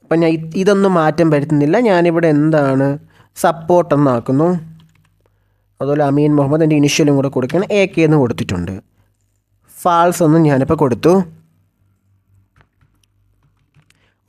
ഇപ്പം ഞാൻ ഇതൊന്നും മാറ്റം വരുത്തുന്നില്ല. ഞാനിവിടെ എന്താണ് സപ്പോർട്ട് എന്നാക്കുന്നു. അതുപോലെ അമീൻ മുഹമ്മദ് എൻ്റെ ഇനിഷ്യലും കൂടെ കൊടുക്കണം, AK എന്ന് കൊടുത്തിട്ടുണ്ട്. ഫാൾസ് എന്ന് ഞാനിപ്പോൾ കൊടുത്തു.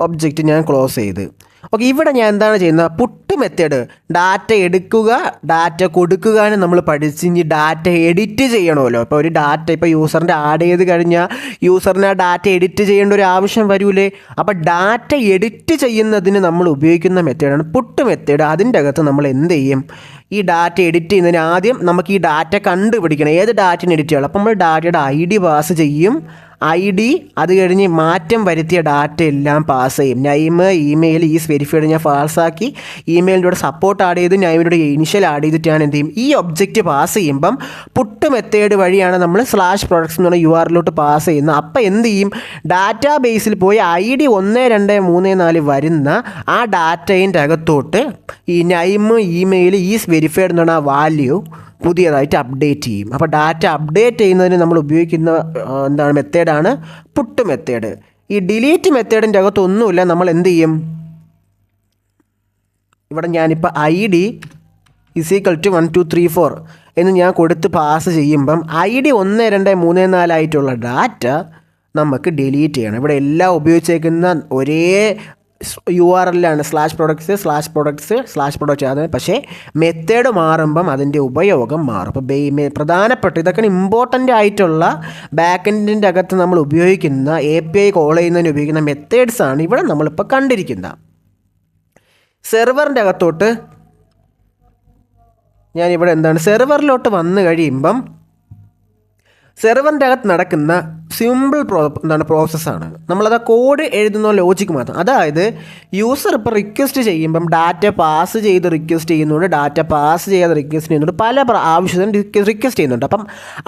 ഒബ്ജക്റ്റ് ഞാൻ ക്ലോസ് ചെയ്ത്. ഓക്കെ, ഇവിടെ ഞാൻ എന്താണ് ചെയ്യുന്നത്, പുട്ട് മെത്തേഡ് ഡാറ്റ എടുക്കുക ഡാറ്റ കൊടുക്കുക നമ്മൾ പഠിച്ച് ഇനി ഡാറ്റ എഡിറ്റ് ചെയ്യണമല്ലോ. ഇപ്പോൾ ഒരു ഡാറ്റ ഇപ്പോൾ യൂസറിൻ്റെ ആഡ് ചെയ്ത് കഴിഞ്ഞാൽ യൂസറിന് ആ ഡാറ്റ എഡിറ്റ് ചെയ്യേണ്ട ഒരു ആവശ്യം വരൂലേ. അപ്പോൾ ഡാറ്റ എഡിറ്റ് ചെയ്യുന്നതിന് നമ്മൾ ഉപയോഗിക്കുന്ന മെത്തേഡാണ് പുട്ട് മെത്തേഡ്. അതിൻ്റെ അകത്ത് നമ്മൾ എന്ത് ചെയ്യും, ഈ ഡാറ്റ എഡിറ്റ് ചെയ്യുന്നതിന് ആദ്യം നമുക്ക് ഈ ഡാറ്റ കണ്ടുപിടിക്കണം, ഏത് ഡാറ്റയാണ് എഡിറ്റ് ചെയ്യണം. അപ്പോൾ നമ്മൾ ഡാറ്റയുടെ ID പാസ് ചെയ്യും. ID അത് കഴിഞ്ഞ് മാറ്റം വരുത്തിയ ഡാറ്റ എല്ലാം പാസ് ചെയ്യും. നൈമ് ഇമെയിൽ വെരിഫൈഡ് ഞാൻ ഫാൾസാക്കി, ഇമെയിലിൻ്റെ കൂടെ സപ്പോർട്ട് ആഡ് ചെയ്ത് നൈമിൻ്റെ ഇനിഷ്യൽ ആഡ് ചെയ്തിട്ടാണ് എന്ത് ചെയ്യും, ഈ ഒബ്ജക്റ്റ് പാസ് ചെയ്യുമ്പം പുട്ട് മെത്തേഡ് വഴിയാണ് നമ്മൾ /products എന്ന് പറഞ്ഞ URL-ലോട്ട് പാസ് ചെയ്യുന്നത്. അപ്പോൾ എന്ത് ചെയ്യും, ഡാറ്റാ ബേസിൽ പോയി ID 1234 വരുന്ന ആ ഡാറ്റേൻ്റെ അകത്തോട്ട് ഈ നൈമ് ഇമെയിൽ വെരിഫൈഡ് എന്ന് പറഞ്ഞ ആ വാല്യൂ പുതിയതായിട്ട് അപ്ഡേറ്റ് ചെയ്യും. അപ്പോൾ ഡാറ്റ അപ്ഡേറ്റ് ചെയ്യുന്നതിന് നമ്മൾ ഉപയോഗിക്കുന്ന എന്താണ് മെത്തേഡാണ് പുട്ട് മെത്തേഡ്. ഈ ഡിലീറ്റ് മെത്തേഡിൻ്റെ അകത്തൊന്നുമില്ല. നമ്മൾ എന്ത് ചെയ്യും, ഇവിടെ ഞാനിപ്പോൾ ID = 1234 എന്ന് ഞാൻ കൊടുത്ത് പാസ് ചെയ്യുമ്പം ID 1234 ആയിട്ടുള്ള ഡാറ്റ നമുക്ക് ഡിലീറ്റ് ചെയ്യണം. ഇവിടെ എല്ലാം ഉപയോഗിച്ചേക്കുന്ന ഒരേ URL ആണ് /products/products അത്. പക്ഷേ മെത്തേഡ് മാറുമ്പം അതിൻ്റെ ഉപയോഗം മാറും. അപ്പോൾ പ്രധാനപ്പെട്ട ഇതൊക്കെ ഇമ്പോർട്ടൻ്റ് ആയിട്ടുള്ള ബാക്ക്-എൻഡിൻ്റെ അകത്ത് നമ്മൾ ഉപയോഗിക്കുന്ന API കോൾ ചെയ്യുന്നതിന് ഉപയോഗിക്കുന്ന മെത്തേഡ്സാണ് ഇവിടെ നമ്മളിപ്പോൾ കണ്ടിരിക്കുന്നത്. സെർവറിൻ്റെ അകത്തോട്ട് ഞാനിവിടെ സെർവറിലോട്ട് വന്നു കഴിയുമ്പം സെർവറിൻ്റെ അകത്ത് നടക്കുന്ന സിമ്പിൾ പ്രോസസ്സാണ്. നമ്മളത് കോഡ് എഴുതുന്ന ലോജിക്ക് മാത്രം. അതായത് യൂസർ ഇപ്പോൾ റിക്വസ്റ്റ് ചെയ്യുമ്പം ഡാറ്റ പാസ് ചെയ്ത് റിക്വസ്റ്റ് ചെയ്യുന്നുണ്ട്, ഡാറ്റ പാസ് ചെയ്യാതെ റിക്വസ്റ്റ് ചെയ്യുന്നുണ്ട്, പല ആവശ്യത്തിന് റിക്വസ്റ്റ് ചെയ്യുന്നുണ്ട്. അപ്പം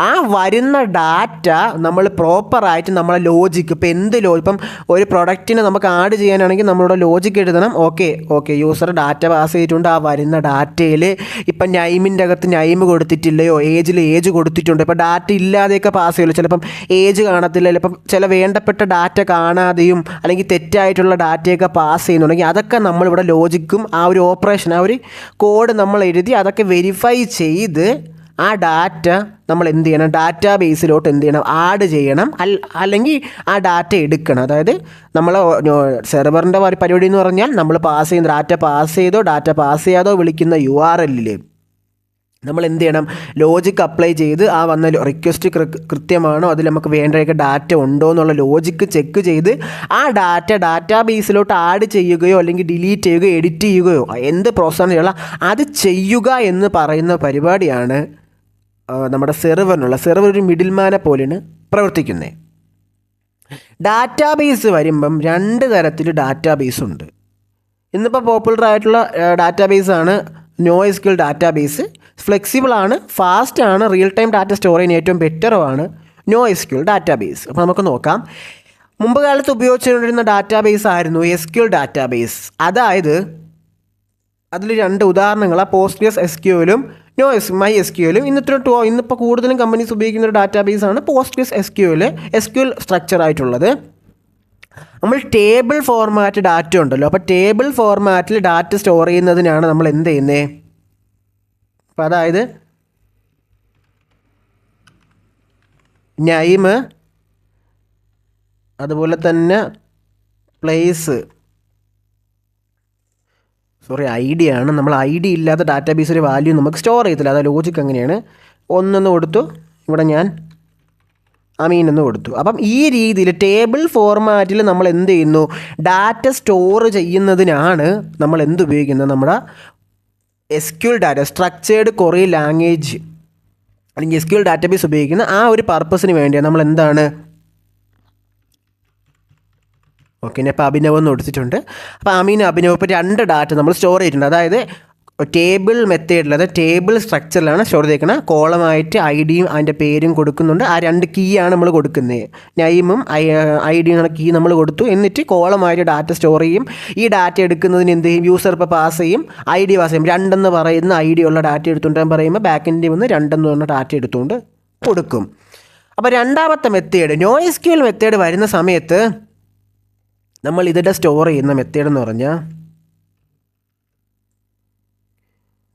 ആ വരുന്ന ഡാറ്റ നമ്മൾ പ്രോപ്പറായിട്ട് നമ്മളെ ലോജിക്ക് ഇപ്പം ഒരു പ്രൊഡക്റ്റിനെ നമുക്ക് ആഡ് ചെയ്യാനാണെങ്കിൽ നമ്മളുടെ ലോജിക്ക് എഴുതണം. ഓക്കെ യൂസർ ഡാറ്റ പാസ് ചെയ്തിട്ടുണ്ട്, ആ വരുന്ന ഡാറ്റയിൽ ഇപ്പം നൈമിൻ്റെ അകത്ത് നൈം കൊടുത്തിട്ടില്ലയോ, ഏജിൽ ഏജ് കൊടുത്തിട്ടുണ്ട്. ഇപ്പോൾ ഡാറ്റ ഇല്ലാതെയൊക്കെ പാസ് ചെയ്യുമല്ലോ, ചിലപ്പം ഏജ് കാണത്തില്ല, ചിലപ്പം ചില വേണ്ടപ്പെട്ട ഡാറ്റ കാണാതെയും അല്ലെങ്കിൽ തെറ്റായിട്ടുള്ള ഡാറ്റയൊക്കെ പാസ് ചെയ്യുന്നുണ്ടെങ്കിൽ അതൊക്കെ നമ്മളിവിടെ ലോജിക്കും ആ ഒരു ഓപ്പറേഷൻ ആ ഒരു കോഡ് നമ്മൾ എഴുതി അതൊക്കെ വെരിഫൈ ചെയ്ത് ആ ഡാറ്റ നമ്മൾ എന്ത് ചെയ്യണം, ഡാറ്റാ ബേസിലോട്ട് എന്ത് ചെയ്യണം, ആഡ് ചെയ്യണം. അല്ലെങ്കിൽ ആ ഡാറ്റ എടുക്കണം. അതായത് നമ്മൾ സെർവറിൻ്റെ പരിപാടി എന്ന് പറഞ്ഞാൽ നമ്മൾ പാസ് ചെയ്യുന്ന ഡാറ്റ പാസ് ചെയ്തോ ഡാറ്റ പാസ് ചെയ്യാതോ വിളിക്കുന്ന URL നമ്മൾ എന്ത് ചെയ്യണം, ലോജിക്ക് അപ്ലൈ ചെയ്ത് ആ വന്ന റിക്വസ്റ്റ് കൃത്യമാണോ, അതിൽ നമുക്ക് വേണ്ടതൊക്കെ ഡാറ്റ ഉണ്ടോ എന്നുള്ള ലോജിക്ക് ചെക്ക് ചെയ്ത് ആ ഡാറ്റാ ബേസിലോട്ട് ആഡ് ചെയ്യുകയോ അല്ലെങ്കിൽ ഡിലീറ്റ് ചെയ്യുകയോ എഡിറ്റ് ചെയ്യുകയോ എന്ത് പ്രോസസ്സാണ് ചെയ്യുക അത് ചെയ്യുക എന്ന് പറയുന്ന പരിപാടിയാണ് നമ്മുടെ സെർവർ ഒരു മിഡിൽമാനെ പോലെയാണ് പ്രവർത്തിക്കുന്നത്. ഡാറ്റാബേസ് വരുമ്പം 2 തരത്തിൽ ഡാറ്റാബേസ് ഉണ്ട്. ഇന്നിപ്പോൾ പോപ്പുലർ ആയിട്ടുള്ള ഡാറ്റാബേസാണ് NoSQL ഡാറ്റാബേസ്. ഫ്ലെക്സിബിളാണ്, ഫാസ്റ്റാണ്, റിയൽ ടൈം ഡാറ്റ സ്റ്റോർ ചെയ്യാൻ ഏറ്റവും ബെറ്ററുമാണ് NoSQL ഡാറ്റാബേസ്. അപ്പോൾ നമുക്ക് നോക്കാം. മുമ്പ് കാലത്ത് ഉപയോഗിച്ചുകൊണ്ടിരുന്ന ഡാറ്റാബേസ് ആയിരുന്നു SQL ഡാറ്റാബേസ്. അതായത് അതിൽ 2 ഉദാഹരണങ്ങളാണ്, PostgreSQLും MySQLും. ഇന്നിപ്പോൾ കൂടുതലും കമ്പനീസ് ഉപയോഗിക്കുന്ന ഒരു ഡാറ്റാബേസാണ് PostgreSQL. SQL സ്ട്രക്ചറായിട്ടുള്ളത്. നമ്മൾ ടേബിൾ ഫോർമാറ്റ് ഡാറ്റ ഉണ്ടല്ലോ, അപ്പോൾ ടേബിൾ ഫോർമാറ്റിൽ ഡാറ്റ സ്റ്റോർ ചെയ്യുന്നതിനാണ് നമ്മൾ എന്ത് ചെയ്യുന്നത്. അപ്പോൾ അതായത് നൈം, അതുപോലെ തന്നെ പ്ലേസ്, ID ആണ്. നമ്മൾ ID ഇല്ലാത്ത ഡാറ്റാബേസിൽ വാല്യൂ നമുക്ക് സ്റ്റോർ ചെയ്യത്തില്ല. അത് ലോജിക്ക് അങ്ങനെയാണ്. 1 കൊടുത്തു, ഇവിടെ ഞാൻ അമീൻ എന്ന് കൊടുത്തു. അപ്പം ഈ രീതിയിൽ ടേബിൾ ഫോർമാറ്റിൽ നമ്മൾ എന്ത് ചെയ്യുന്നു, ഡാറ്റ സ്റ്റോർ ചെയ്യുന്നതിനാണ് നമ്മൾ ഉപയോഗിക്കുന്നത്, നമ്മുടെ SQL data structured query language അല്ലെങ്കിൽ SQL ഡാറ്റാബേസ് ഉപയോഗിക്കുന്ന ആ ഒരു പർപ്പസിന് വേണ്ടിയാണ് നമ്മൾ എന്താണ്. ഇപ്പോൾ അഭിനവ് എന്ന് കൊടുത്തിട്ടുണ്ട്. അപ്പോൾ അഭിനവ് ഇപ്പോൾ 2 ഡാറ്റ നമ്മൾ സ്റ്റോർ ചെയ്തിട്ടുണ്ട്. അതായത് ടേബിൾ മെത്തേഡിൽ, അതായത് ടേബിൾ സ്ട്രക്ചറിലാണ് സ്റ്റോർ ചെയ്തേക്കുന്നത്. കോളമായിട്ട് IDയും അതിൻ്റെ പേരും കൊടുക്കുന്നുണ്ട്. ആ 2 കീയാണ് നമ്മൾ കൊടുക്കുന്നത്. നൈമും IDയും എന്ന കീ നമ്മൾ കൊടുത്തു. എന്നിട്ട് കോളമായിട്ട് ഡാറ്റ സ്റ്റോർ ചെയ്യും. ഈ ഡാറ്റ എടുക്കുന്നതിന് എന്ത് ചെയ്യും, യൂസർ ഇപ്പോൾ പാസ് ചെയ്യും, ID പാസ് ചെയ്യും. 2 എന്ന് പറയുന്ന ID ഉള്ള ഡാറ്റ എടുത്തുകൊണ്ട് പറയുമ്പോൾ ബാക്ക്-എൻഡിൽ വന്ന് 2 എന്ന് പറഞ്ഞ ഡാറ്റ എടുത്തുകൊണ്ട് കൊടുക്കും. അപ്പോൾ രണ്ടാമത്തെ മെത്തേഡ് NoSQL മെത്തേഡ് വരുന്ന സമയത്ത് നമ്മൾ ഇതിൻ്റെ സ്റ്റോർ ചെയ്യുന്ന മെത്തേഡ് എന്ന് പറഞ്ഞാൽ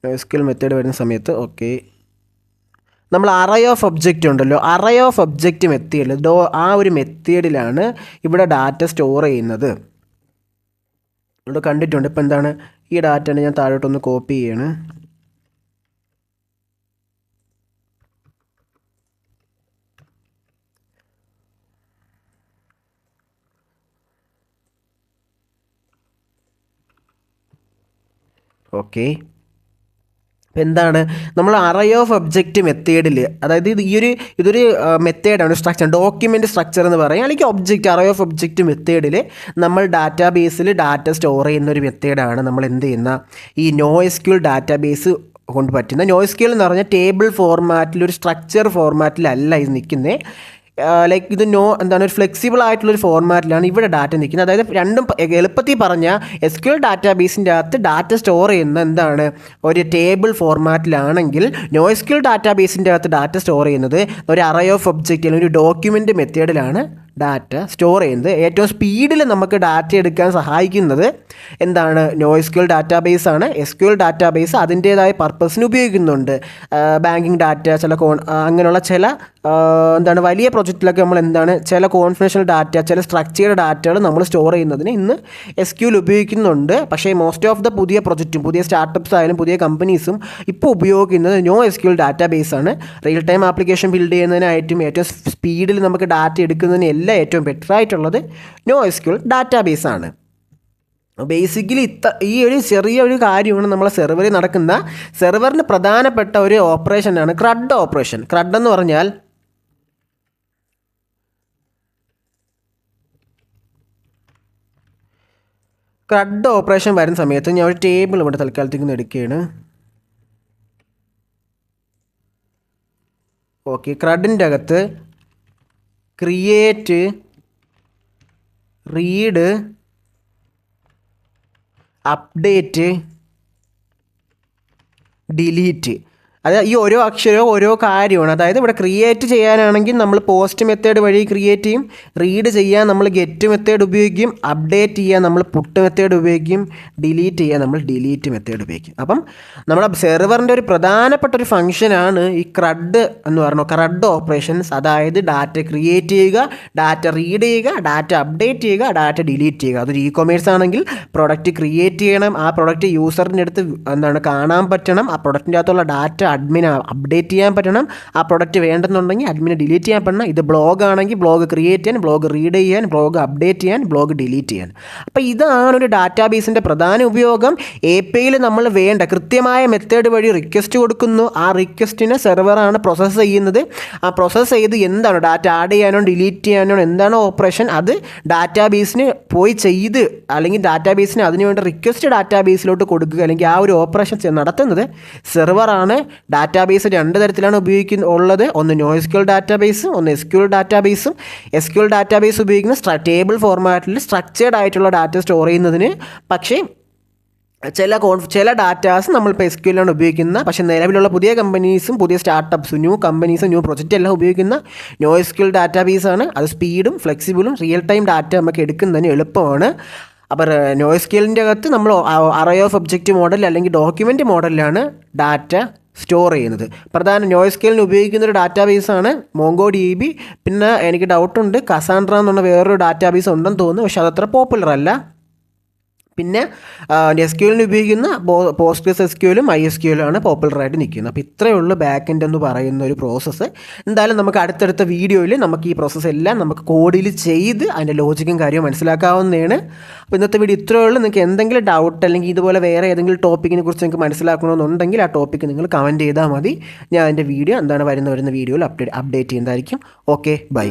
NoSQL മെത്തേഡ് വരുന്ന സമയത്ത് നമ്മൾ അറേ ഓഫ് ഒബ്ജക്റ്റ് ഉണ്ടല്ലോ, അറേ ഓഫ് ഒബ്ജക്റ്റ് മെത്തേഡ് ആ ഒരു മെത്തേഡിലാണ് ഇവിടെ ഡാറ്റ സ്റ്റോർ ചെയ്യുന്നത്. ഇവിടെ കണ്ടിട്ടുണ്ട്. ഇപ്പോൾ എന്താണ്, ഈ ഡാറ്റയാണ് ഞാൻ താഴോട്ടൊന്ന് കോപ്പി ചെയ്യാണ്. എന്താണ് നമ്മൾ അറേ ഓഫ് ഒബ്ജക്റ്റ് മെത്തേഡിൽ, അതായത് ഇതൊരു മെത്തേഡാണ്, സ്ട്രക്ചർ, ഡോക്യുമെൻറ്റ് സ്ട്രക്ചർ എന്ന് പറയും, അല്ലെങ്കിൽ ഒബ്ജക്റ്റ് അറേ ഓഫ് ഒബ്ജക്റ്റ് മെത്തേഡിൽ നമ്മൾ ഡാറ്റാബേസിൽ ഡാറ്റ സ്റ്റോർ ചെയ്യുന്ന ഒരു മെത്തേഡാണ് നമ്മൾ എന്ത് ചെയ്യുന്ന ഈ NoSQL ഡാറ്റാബേസ് കൊണ്ട് പറ്റുന്ന. NoSQL എന്ന് പറഞ്ഞാൽ ടേബിൾ ഫോർമാറ്റിൽ, ഒരു സ്ട്രക്ചർ ഫോർമാറ്റിലല്ല ഇത് നിൽക്കുന്നത്. ലൈക്ക് ഇത് ഒരു ഫ്ലെക്സിബിൾ ആയിട്ടുള്ളൊരു ഫോർമാറ്റിലാണ് ഇവിടെ ഡാറ്റ നിൽക്കുന്നത്. അതായത് രണ്ടും എളുപ്പത്തിൽ പറഞ്ഞാൽ SQL ഡാറ്റാബേസിൻ്റെ അകത്ത് ഡാറ്റ സ്റ്റോർ ചെയ്യുന്ന ഒരു ടേബിൾ ഫോർമാറ്റിലാണെങ്കിൽ NoSQL ഡാറ്റാബേസിൻ്റെ അകത്ത് ഡാറ്റ സ്റ്റോർ ചെയ്യുന്നത് ഒരു അറേ ഓഫ് ഒബ്ജക്റ്റ് അല്ലെങ്കിൽ ഒരു ഡോക്യുമെൻ്റ് മെത്തേഡിലാണ് ഡാറ്റ സ്റ്റോർ ചെയ്യുന്നത്. ഏറ്റവും സ്പീഡിൽ നമുക്ക് ഡാറ്റ എടുക്കാൻ സഹായിക്കുന്നത് NoSQL ഡാറ്റാബേസ് ആണ്. SQL ഡാറ്റാബേസ് അതിൻ്റേതായ പർപ്പസിന് ഉപയോഗിക്കുന്നുണ്ട്. ബാങ്കിങ് ഡാറ്റ, അങ്ങനെയുള്ള ചില എന്താണ് വലിയ പ്രൊജക്റ്റിലൊക്കെ നമ്മൾ എന്താണ് ചില കോൺഫിഡൻഷ്യൽ ഡാറ്റ, ചില സ്ട്രക്ചേർഡ് ഡാറ്റകൾ നമ്മൾ സ്റ്റോർ ചെയ്യുന്നതിന് ഇന്ന് SQL ഉപയോഗിക്കുന്നുണ്ട്. പക്ഷേ മോസ്റ്റ് ഓഫ് ദ പുതിയ പ്രൊജക്റ്റും പുതിയ സ്റ്റാർട്ടപ്പ്സ് ആയാലും പുതിയ കമ്പനീസും ഇപ്പോൾ ഉപയോഗിക്കുന്നത് NoSQL ഡാറ്റാബേസ് ആണ്. റിയൽ ടൈം ആപ്ലിക്കേഷൻ ബിൽഡ് ചെയ്യുന്നതിനായിട്ടും ഏറ്റവും സ്പീഡിൽ നമുക്ക് ഡാറ്റ എടുക്കുന്നതിന് എല്ലാം ഏറ്റവും ബെറ്റർ ആയിട്ടുള്ളത് NoSQL ഡാറ്റാബേസ് ആണ്. ബേസിക്കലി ഈ ഒരു ചെറിയൊരു കാര്യമാണ് നമ്മളെ സെർവറിൽ നടക്കുന്ന സെർവറിന് പ്രധാനപ്പെട്ട ഒരു ഓപ്പറേഷനാണ് CRUD ഓപ്പറേഷൻ. CRUD എന്ന് പറഞ്ഞാൽ CRUD ഓപ്പറേഷൻ വരുന്ന സമയത്ത് ഞാൻ ഒരു ടേബിൾ ഇവിടെ തൽക്കാലത്തേക്ക് എടുക്കുകയാണ്. ഓക്കെ, CRUDൻ്റെ അകത്ത് ക്രിയേറ്റ്, റീഡ്, അപ്ഡേറ്റ്, ഡിലീറ്റ്, അത് ഈ ഓരോ അക്ഷരവും ഓരോ കാര്യമാണ്. അതായത് ഇവിടെ ക്രിയേറ്റ് ചെയ്യാനാണെങ്കിൽ നമ്മൾ പോസ്റ്റ് മെത്തേഡ് വഴി ക്രിയേറ്റ് ചെയ്യും, റീഡ് ചെയ്യാൻ നമ്മൾ ഗെറ്റ് മെത്തേഡ് ഉപയോഗിക്കും, അപ്ഡേറ്റ് ചെയ്യാൻ നമ്മൾ പുട്ട് മെത്തേഡ് ഉപയോഗിക്കും, ഡിലീറ്റ് ചെയ്യാൻ നമ്മൾ ഡിലീറ്റ് മെത്തേഡ് ഉപയോഗിക്കും. അപ്പം നമ്മുടെ സെർവറിൻ്റെ ഒരു പ്രധാനപ്പെട്ട ഒരു ഫംഗ്ഷനാണ് ഈ CRUD എന്ന് പറയുന്നത്, CRUD ഓപ്പറേഷൻസ്. അതായത് ഡാറ്റ ക്രിയേറ്റ് ചെയ്യുക, ഡാറ്റ റീഡ് ചെയ്യുക, ഡാറ്റ അപ്ഡേറ്റ് ചെയ്യുക, ഡാറ്റ ഡിലീറ്റ് ചെയ്യുക. അതൊരു e-commerce ആണെങ്കിൽ പ്രൊഡക്റ്റ് ക്രിയേറ്റ് ചെയ്യണം, ആ പ്രൊഡക്റ്റ് യൂസറിൻ്റെ അടുത്ത് കാണാൻ പറ്റണം, ആ പ്രൊഡക്റ്റിൻ്റെ അകത്തുള്ള ഡാറ്റ അഡ്മിന് അപ്ഡേറ്റ് ചെയ്യാൻ പറ്റണം, ആ പ്രൊഡക്റ്റ് വേണ്ടെന്നുണ്ടെങ്കിൽ അഡ്മിന് ഡിലീറ്റ് ചെയ്യാൻ പറ്റണം. ഇത് ബ്ലോഗ് ആണെങ്കിൽ ബ്ലോഗ് ക്രിയേറ്റ് ചെയ്യാൻ, ബ്ലോഗ് റീഡ് ചെയ്യാൻ, ബ്ലോഗ് അപ്ഡേറ്റ് ചെയ്യാൻ, ബ്ലോഗ് ഡിലീറ്റ് ചെയ്യാൻ. അപ്പോൾ ഇതാണ് ഒരു ഡാറ്റാബേസിൻ്റെ പ്രധാന ഉപയോഗം. APIയിൽ നമ്മൾ വേണ്ട കൃത്യമായ മെത്തേഡ് വഴി റിക്വസ്റ്റ് കൊടുക്കുന്നു, ആ റിക്വസ്റ്റിനെ സെർവറാണ് പ്രോസസ്സ് ചെയ്യുന്നത്. ആ പ്രോസസ്സ് ചെയ്ത് എന്താണ് ഡാറ്റ ആഡ് ചെയ്യാനോ ഡിലീറ്റ് ചെയ്യാനോ എന്താണോ ഓപ്പറേഷൻ, അത് ഡാറ്റാബേസിന് പോയി ചെയ്ത് അല്ലെങ്കിൽ ഡാറ്റാബേസിന് അതിനുവേണ്ട റിക്വസ്റ്റ് ഡാറ്റാബേസിലോട്ട് കൊടുക്കുക, അല്ലെങ്കിൽ ആ ഒരു ഓപ്പറേഷൻ നടത്തുന്നത് സെർവറാണ്. ഡാറ്റാബേസ് രണ്ട് തരത്തിലാണ് ഉള്ളത്. ഒന്ന് NoSQL ഡാറ്റാബേസും ഒന്ന് SQL ഡാറ്റാബേസും. SQL ഡാറ്റാബേസ് ഉപയോഗിക്കുന്ന ടേബിൾ ഫോർമാറ്റിൽ സ്ട്രക്ചേർഡ് ആയിട്ടുള്ള ഡാറ്റ സ്റ്റോർ ചെയ്യുന്നതിന്. പക്ഷേ ചില ഡാറ്റാസ് നമ്മളിപ്പോൾ SQL ആണ് ഉപയോഗിക്കുന്നത്. പക്ഷേ നിലവിലുള്ള പുതിയ കമ്പനീസും പുതിയ സ്റ്റാർട്ടപ്പ്സും ന്യൂ കമ്പനീസും ന്യൂ പ്രൊജക്റ്റ് എല്ലാം ഉപയോഗിക്കുന്ന NoSQL ഡാറ്റാബേസാണ്. അത് സ്പീഡും ഫ്ലെക്സിബിളും റിയൽ ടൈം ഡാറ്റ നമുക്ക് എടുക്കുന്നതിന് എളുപ്പമാണ്. അപ്പോൾ NoSQLൻ്റെ അകത്ത് നമ്മൾ അറേ ഓഫ് ഒബ്ജക്റ്റ് മോഡൽ അല്ലെങ്കിൽ ഡോക്യുമെൻ്റ് മോഡലിലാണ് ഡാറ്റ സ്റ്റോർ ചെയ്യുന്നത്. പ്രധാന NoSQLന് ഉപയോഗിക്കുന്ന ഒരു ഡാറ്റാബേസാണ് MongoDB. പിന്നെ എനിക്ക് ഡൗട്ടുണ്ട് കസാൻഡ്ര എന്നുള്ള വേറൊരു ഡാറ്റാബേസ് ഉണ്ടെന്ന് തോന്നുന്നു, പക്ഷേ അതത്ര പോപ്പുലർ അല്ല. പിന്നെ SQLന് ഉപയോഗിക്കുന്ന PostgreSQLും MySQLും ആണ് പോപ്പുലറായിട്ട് നിൽക്കുന്നത്. അപ്പോൾ ഇത്രയേ ഉള്ളൂ ബാക്ക് എൻഡ് എന്ന് പറയുന്ന ഒരു പ്രോസസ്സ്. എന്തായാലും നമുക്ക് അടുത്തടുത്ത വീഡിയോയിൽ നമുക്ക് ഈ പ്രോസസ്സ് എല്ലാം നമുക്ക് കോഡിൽ ചെയ്ത് അതിൻ്റെ ലോജിക്കും കാര്യവും മനസ്സിലാക്കാവുന്നതാണ്. അപ്പോൾ ഇന്നത്തെ വീഡിയോ ഇത്രയേ ഉള്ളൂ. നിങ്ങൾക്ക് എന്തെങ്കിലും ഡൗട്ട് അല്ലെങ്കിൽ ഇതുപോലെ വേറെ ഏതെങ്കിലും ടോപ്പിക്കിനെ കുറിച്ച് നിങ്ങൾക്ക് മനസ്സിലാക്കണമെന്നുണ്ടെങ്കിൽ ആ ടോപ്പിക്ക് നിങ്ങൾ കമൻറ്റ് ചെയ്താൽ മതി. ഞാൻ അതിൻ്റെ വീഡിയോ വരുന്ന വീഡിയോയിൽ അപ്ഡേറ്റ് ചെയ്യുന്നതായിരിക്കും. Okay, by.